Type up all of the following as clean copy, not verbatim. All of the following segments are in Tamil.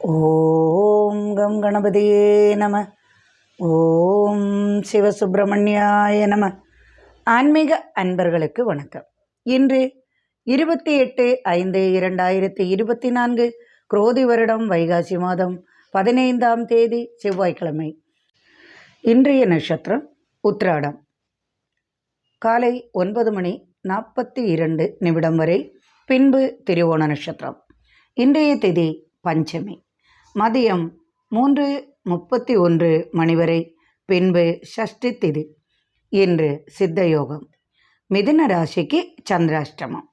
ஓம் கம் கணபதியே நம. ஓம் சிவசுப்பிரமணியாய நம. ஆன்மீக அன்பர்களுக்கு வணக்கம். இன்று 28/5/2024 குரோதி வருடம் வைகாசி மாதம் 15ஆம் தேதி செவ்வாய்க்கிழமை. இன்றைய நட்சத்திரம் உத்திராடம். காலை 9:42 வரை, பின்பு திருவோண நட்சத்திரம். இன்றைய திதி பஞ்சமி. மதியம் 3:31 வரை, பின்பு சஷ்டி திதி. இன்று சித்த யோகம். மிதுன ராசிக்கு சந்திராஷ்டமம்.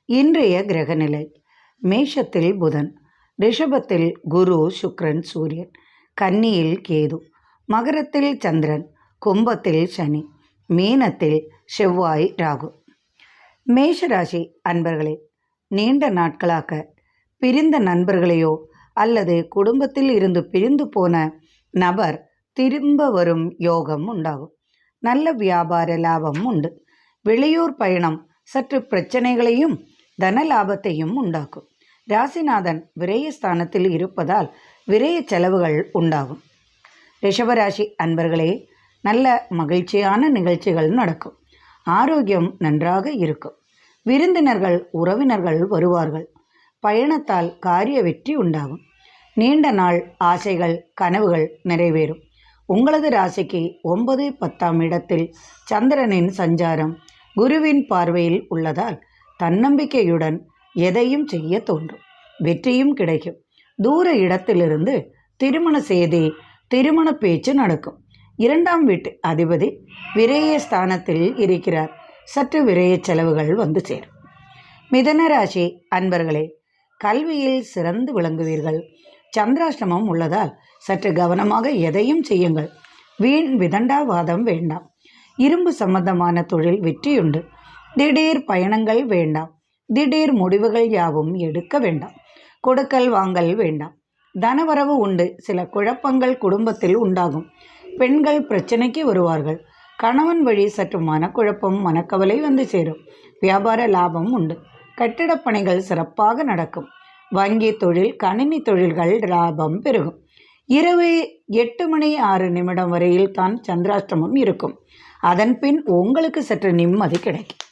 இன்றைய கிரகநிலை: மேஷத்தில் புதன், ரிஷபத்தில் குரு சுக்கிரன் சூரியன், கன்னியில் கேது, மகரத்தில் சந்திரன், கும்பத்தில் சனி, மீனத்தில் செவ்வாய் ராகு. மேஷராசி அன்பர்களே, நீண்ட நாட்களாக பிரிந்த நண்பர்களையோ அல்லது குடும்பத்தில் இருந்து பிரிந்து போன நபர் திரும்ப வரும் யோகம் உண்டாகும். நல்ல வியாபார லாபம் உண்டு. வெளியூர் பயணம் சற்று பிரச்சனைகளையும் தன லாபத்தையும் உண்டாக்கும். ராசிநாதன் விரயஸ்தானத்தில் இருப்பதால் விரய செலவுகள் உண்டாகும். ரிஷபராசி அன்பர்களே, நல்ல மகிழ்ச்சியான நிகழ்ச்சிகள் நடக்கும். ஆரோக்கியம் நன்றாக இருக்கும். விருந்தினர்கள் உறவினர்கள் வருவார்கள். பயணத்தால் காரிய வெற்றி உண்டாகும். நீண்ட நாள் ஆசைகள் கனவுகள் நிறைவேறும். உங்களது ராசிக்கு 9, 10ஆம் இடத்தில் சந்திரனின் சஞ்சாரம் குருவின் பார்வையில் உள்ளதால் தன்னம்பிக்கையுடன் எதையும் செய்ய தோன்றும். வெற்றியும் கிடைக்கும். தூர இடத்திலிருந்து திருமண செய்தி, திருமண பேச்சு நடக்கும். 2ஆம் வீட்டு அதிபதி விரய ஸ்தானத்தில் இருக்கிறார். சற்று விரய செலவுகள் வந்து சேரும். மிதுன ராசி அன்பர்களே, கல்வியில் சிறந்து விளங்குவீர்கள். சந்திராஷ்டமம் உள்ளதால் சற்று கவனமாக எதையும் செய்யுங்கள். வீண் விதண்டாவாதம் வேண்டாம். இரும்பு சம்பந்தமான தொழில் வெற்றியுண்டு. திடீர் பயணங்கள் வேண்டாம். திடீர் முடிவுகள் யாவும் எடுக்க வேண்டாம். கொடுக்கல் வாங்கல் வேண்டாம். தனவரவு உண்டு. சில குழப்பங்கள் குடும்பத்தில் உண்டாகும். பெண்கள் பிரச்சனைக்கு வருவார்கள். கணவன் வழி சற்று மனக்குழப்பம் மனக்கவலை வந்து சேரும். வியாபார லாபம் உண்டு. கட்டிடப் பணிகள் சிறப்பாக நடக்கும். வங்கி தொழில், கணினி தொழில்கள் லாபம் பெருகும். இரவு 8:06 வரையில் தான் சந்திராஷ்டமம் இருக்கும். அதன் பின் உங்களுக்கு சற்று நிம்மதி கிடைக்கும்.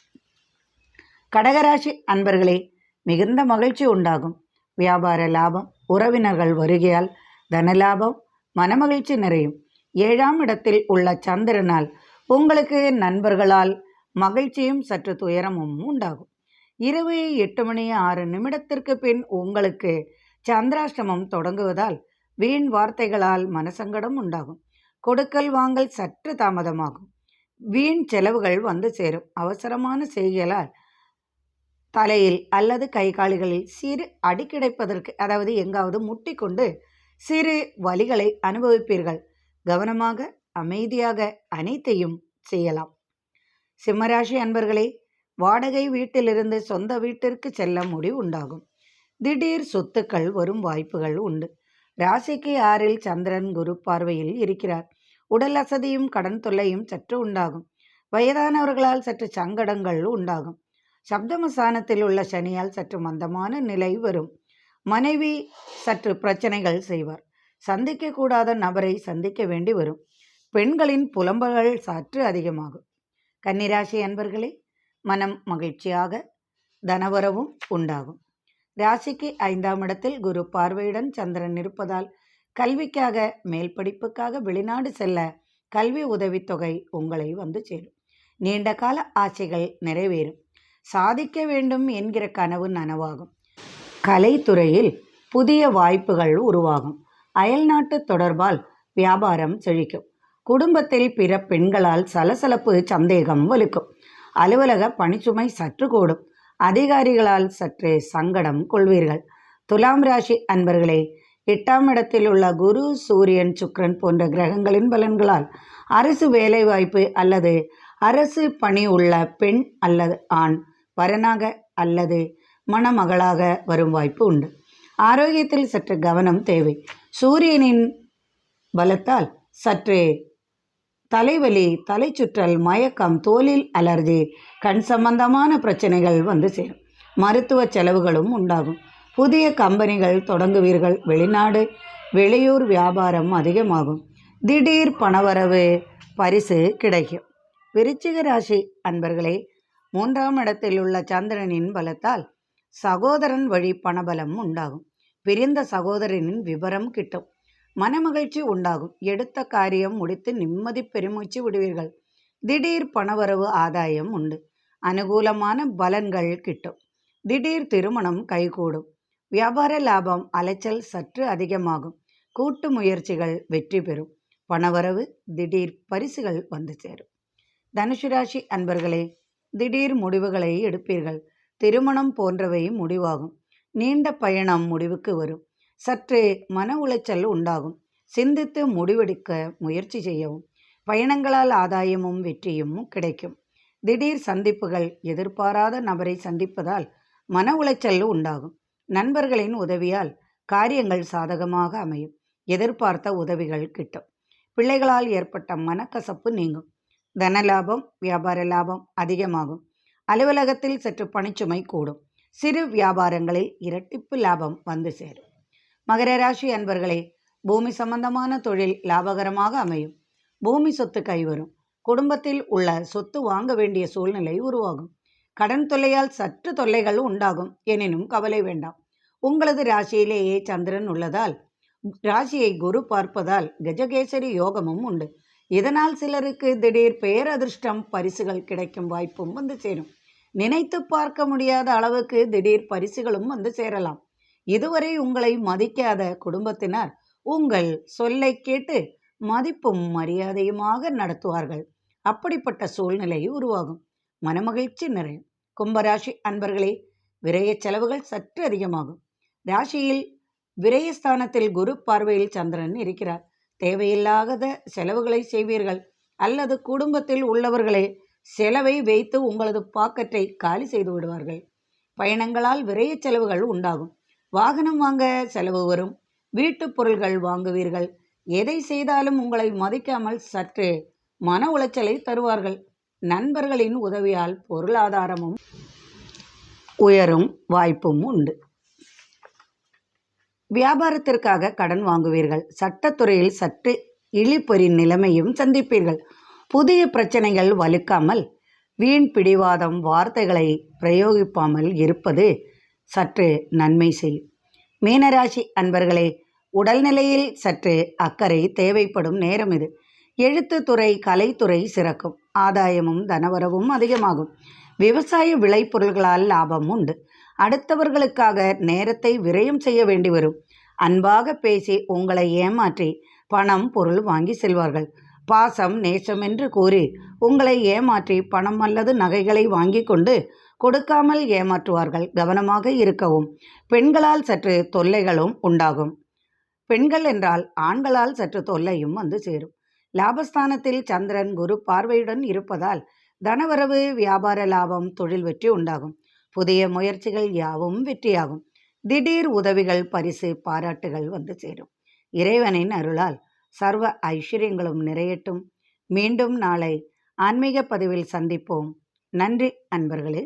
கடகராசி அன்பர்களே, மிகுந்த மகிழ்ச்சி உண்டாகும். வியாபார லாபம், உறவினர்கள் வருகையால் தனலாபம், மனமகிழ்ச்சி நிறையும். 7ஆம் இடத்தில் உள்ள சந்திரனால் உங்களுக்கு நண்பர்களால் மகிழ்ச்சியும் சற்று துயரமும் உண்டாகும். இரவு 8:06 பின் உங்களுக்கு சந்திராஷ்டமம் தொடங்குவதால் வீண் வார்த்தைகளால் மனசங்கடம் உண்டாகும். கொடுக்கல் வாங்கல் சற்று தாமதமாகும். வீண் செலவுகள் வந்து சேரும். அவசரமான செய்திகளால் தலையில் அல்லது கை கால்களில் சிறு அடி கிடைப்பதற்கு, அதாவது எங்காவது முட்டிக்கொண்டு சிறு வலிகளை அனுபவிப்பீர்கள். கவனமாக அமைதியாக அனைத்தையும் செய்யலாம். சிம்மராசி அன்பர்களே, வாடகை வீட்டிலிருந்து சொந்த வீட்டிற்கு செல்ல முடிவு உண்டாகும். திடீர் சொத்துக்கள் வரும் வாய்ப்புகள் உண்டு. ராசிக்கு 6இல் சந்திரன் குரு பார்வையில் இருக்கிறார். உடல் அசதியும் கடன் தொல்லையும் சற்று உண்டாகும். வயதானவர்களால் சற்று சங்கடங்கள் உண்டாகும். சப்தமஸ்தானத்தில் உள்ள சனியால் சற்று மந்தமான நிலை வரும். மனைவி சற்று பிரச்சனைகள் செய்வார். சந்திக்கக்கூடாத நபரை சந்திக்க வேண்டி வரும். பெண்களின் புலம்பல்கள் சற்று அதிகமாகும். கன்னிராசி அன்பர்களே, மனம் மகிழ்ச்சியாக தனவரவும் உண்டாகும். ராசிக்கு 5ஆம் இடத்தில் குரு பார்வையுடன் சந்திரன் இருப்பதால் கல்விக்காக, மேல் படிப்புக்காக வெளிநாடு செல்ல கல்வி உதவித்தொகை உங்களை வந்து சேரும். நீண்ட கால ஆசைகள் நிறைவேறும். சாதிக்க வேண்டும் என்கிற கனவு நனவாகும். கலைத்துறையில் புதிய வாய்ப்புகள் உருவாகும். அயல்நாட்டு தொடர்பால் வியாபாரம் செழிக்கும். குடும்பத்தில் பிற பெண்களால் சலசலப்பு, சந்தேகம் வலுக்கும். அலுவலக பணிச்சுமை சற்று கூடும். அதிகாரிகளால் சற்று சங்கடம் கொள்வீர்கள். துலாம் ராசி அன்பர்களே, 8ஆம் இடத்தில் உள்ள குரு சூரியன் சுக்கிரன் போன்ற கிரகங்களின் பலன்களால் அரசு வேலைவாய்ப்பு அல்லது அரசு பணி உள்ள பெண் அல்லது ஆண் வரனாக அல்லது மணமகளாக வரும் வாய்ப்பு உண்டு. ஆரோக்கியத்தில் சற்று கவனம் தேவை. சூரியனின் பலத்தால் சற்று தலைவலி, தலைச்சுற்றல், மயக்கம், தோலில் அலர்ஜி, கண் சம்பந்தமான பிரச்சனைகள் வந்து சேரும். மருத்துவ செலவுகளும் உண்டாகும். புதிய கம்பெனிகள் தொடங்குவீர்கள். வெளிநாடு வெளியூர் வியாபாரம் அதிகமாகும். திடீர் பணவரவு பரிசு கிடைக்கும். விருச்சிக ராசி அன்பர்களே, 3ஆம் இடத்தில் உள்ள சந்திரனின் பலத்தால் சகோதரன் வழி பணபலம் உண்டாகும். பிரிந்த சகோதரனின் விவரம் கிட்டும். மனமகிழ்ச்சி உண்டாகும். எடுத்த காரியம் முடித்து நிம்மதி பெருமூச்சு விடுவீர்கள். திடீர் பணவரவு ஆதாயம் உண்டு. அனுகூலமான பலன்கள் கிட்டும். திடீர் திருமணம் கைகூடும். வியாபார லாபம் அலைச்சல் சற்று அதிகமாகும். கூட்டு முயற்சிகள் வெற்றி பெறும். பணவரவு திடீர் பரிசுகள் வந்து சேரும். தனுசு ராசி அன்பர்களே, திடீர் முடிவுகளை எடுப்பீர்கள். திருமணம் போன்றவை முடிவாகும். நீண்ட பயணம் முடிவுக்கு வரும். சற்று மன உளைச்சல் உண்டாகும். சிந்தித்து முடிவெடுக்க முயற்சி செய்யவும். பயணங்களால் ஆதாயமும் வெற்றியும் கிடைக்கும். திடீர் சந்திப்புகள். எதிர்பாராத நபரை சந்திப்பதால் மன உளைச்சல் உண்டாகும். நண்பர்களின் உதவியால் காரியங்கள் சாதகமாக அமையும். எதிர்பார்த்த உதவிகள் கிட்டும். பிள்ளைகளால் ஏற்பட்ட மனக்கசப்பு நீங்கும். தனலாபம் வியாபார லாபம் அதிகமாகும். அலுவலகத்தில் சற்று பணிச்சுமை கூடும். சிறு வியாபாரங்களில் இரட்டிப்பு லாபம் வந்து சேரும். மகர ராசி அன்பர்களே, பூமி சம்பந்தமான தொழில் லாபகரமாக அமையும். பூமி சொத்து கைவரும். குடும்பத்தில் உள்ள சொத்து வாங்க வேண்டிய சூழ்நிலை உருவாகும். கடன் தொல்லையால் சற்று தொல்லைகள் உண்டாகும். எனினும் கவலை வேண்டாம். உங்களது ராசியிலேயே சந்திரன் உள்ளதால், ராசியை குரு பார்ப்பதால் கஜகேசரி யோகமும் உண்டு. இதனால் சிலருக்கு திடீர் பேரதிர்ஷ்டம் பரிசுகள் கிடைக்கும் வாய்ப்பும் வந்து சேரும். நினைத்து பார்க்க முடியாத அளவுக்கு திடீர் பரிசுகளும் வந்து சேரலாம். இதுவரை உங்களை மதிக்காத குடும்பத்தினர் உங்கள் சொல்லை கேட்டு மதிப்பும் மரியாதையுமாக நடத்துவார்கள். அப்படிப்பட்ட சூழ்நிலை உருவாகும். மனமகிழ்ச்சி நிறையும். கும்பராசி அன்பர்களே, விரய செலவுகள் சற்று அதிகமாகும். ராசியில் விரயஸ்தானத்தில் குரு பார்வையில் சந்திரன் இருக்கிறார். தேவையில்லாத செலவுகளை செய்வீர்கள். அல்லது குடும்பத்தில் உள்ளவர்களே செலவை வைத்து உங்களது பாக்கெட்டை காலி செய்து விடுவார்கள். பயணங்களால் விரய செலவுகள் உண்டாகும். வாகனம் வாங்க செலவு வரும். வீட்டு பொருள்கள் வாங்குவீர்கள். எதை செய்தாலும் உங்களை மதிக்காமல் சற்று மன உளைச்சலை தருவார்கள். நண்பர்களின் உதவியால் பொருளாதாரமும் உயரும் வாய்ப்பும் உண்டு. வியாபாரத்திற்காக கடன் வாங்குவீர்கள். சட்டத்துறையில் சற்று இழிபறி நிலைமையும் சந்திப்பீர்கள். புதிய பிரச்சனைகள் வலுக்காமல் வீண் பிடிவாதம் வார்த்தைகளை பிரயோகிப்பாமல் இருப்பது சற்று நன்மை செய்யும். மீனராசி அன்பர்களே, உடல்நிலையில் சற்று அக்கறை தேவைப்படும் நேரம் இது. எழுத்துத்துறை கலைத்துறை சிறக்கும். ஆதாயமும் தனவரவும் அதிகமாகும். விவசாய விளைபொருள்களால் லாபம் உண்டு. அடுத்தவர்களுக்காக நேரத்தை விரயம் செய்ய வேண்டி வரும். அன்பாக பேசி உங்களை ஏமாற்றி பணம் பொருள் வாங்கி செல்வார்கள். பாசம் நேசம் என்று கூறி உங்களை ஏமாற்றி பணம் அல்லது நகைகளை வாங்கி கொண்டு கொடுக்காமல் ஏமாற்றுவார்கள். கவனமாக இருக்கவும். பெண்களால் சற்று தொல்லைகளும் உண்டாகும். பெண்கள் என்றால் ஆண்களால் சற்று தொல்லையும் வந்து சேரும். லாபஸ்தானத்தில் சந்திரன் குரு பார்வையுடன் இருப்பதால் தனவரவு வியாபார லாபம் தொழில் வெற்றி உண்டாகும். புதிய முயற்சிகள் யாவும் வெற்றியாகும். திடீர் உதவிகள் பரிசு பாராட்டுகள் வந்து சேரும். இறைவனின் அருளால் சர்வ ஐஸ்வர்யங்களும் நிறையட்டும். மீண்டும் நாளை ஆன்மீக பதிவில் சந்திப்போம். நன்றி அன்பர்களே.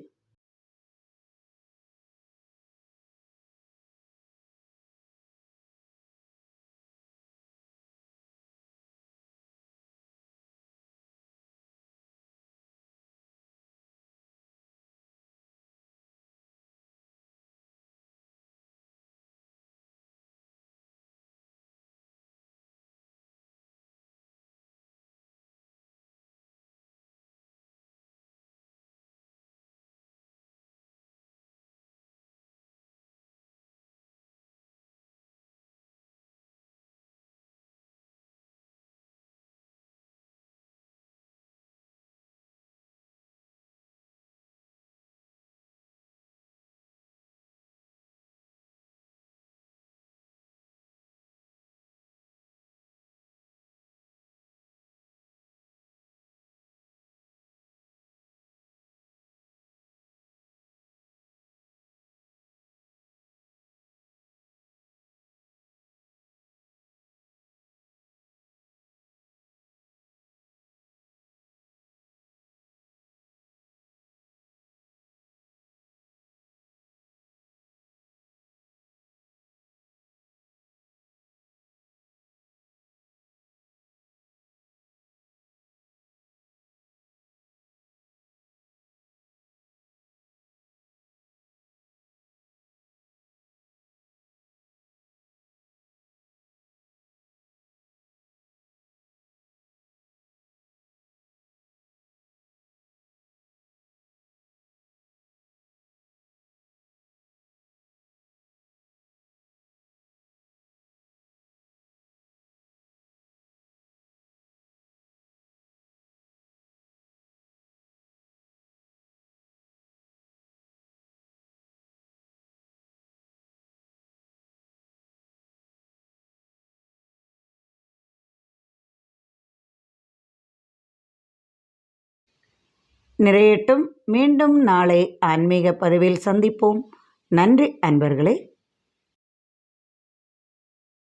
நிறையட்டும். மீண்டும் நாளை ஆன்மீக பதிவில் சந்திப்போம். நன்றி அன்பர்களே.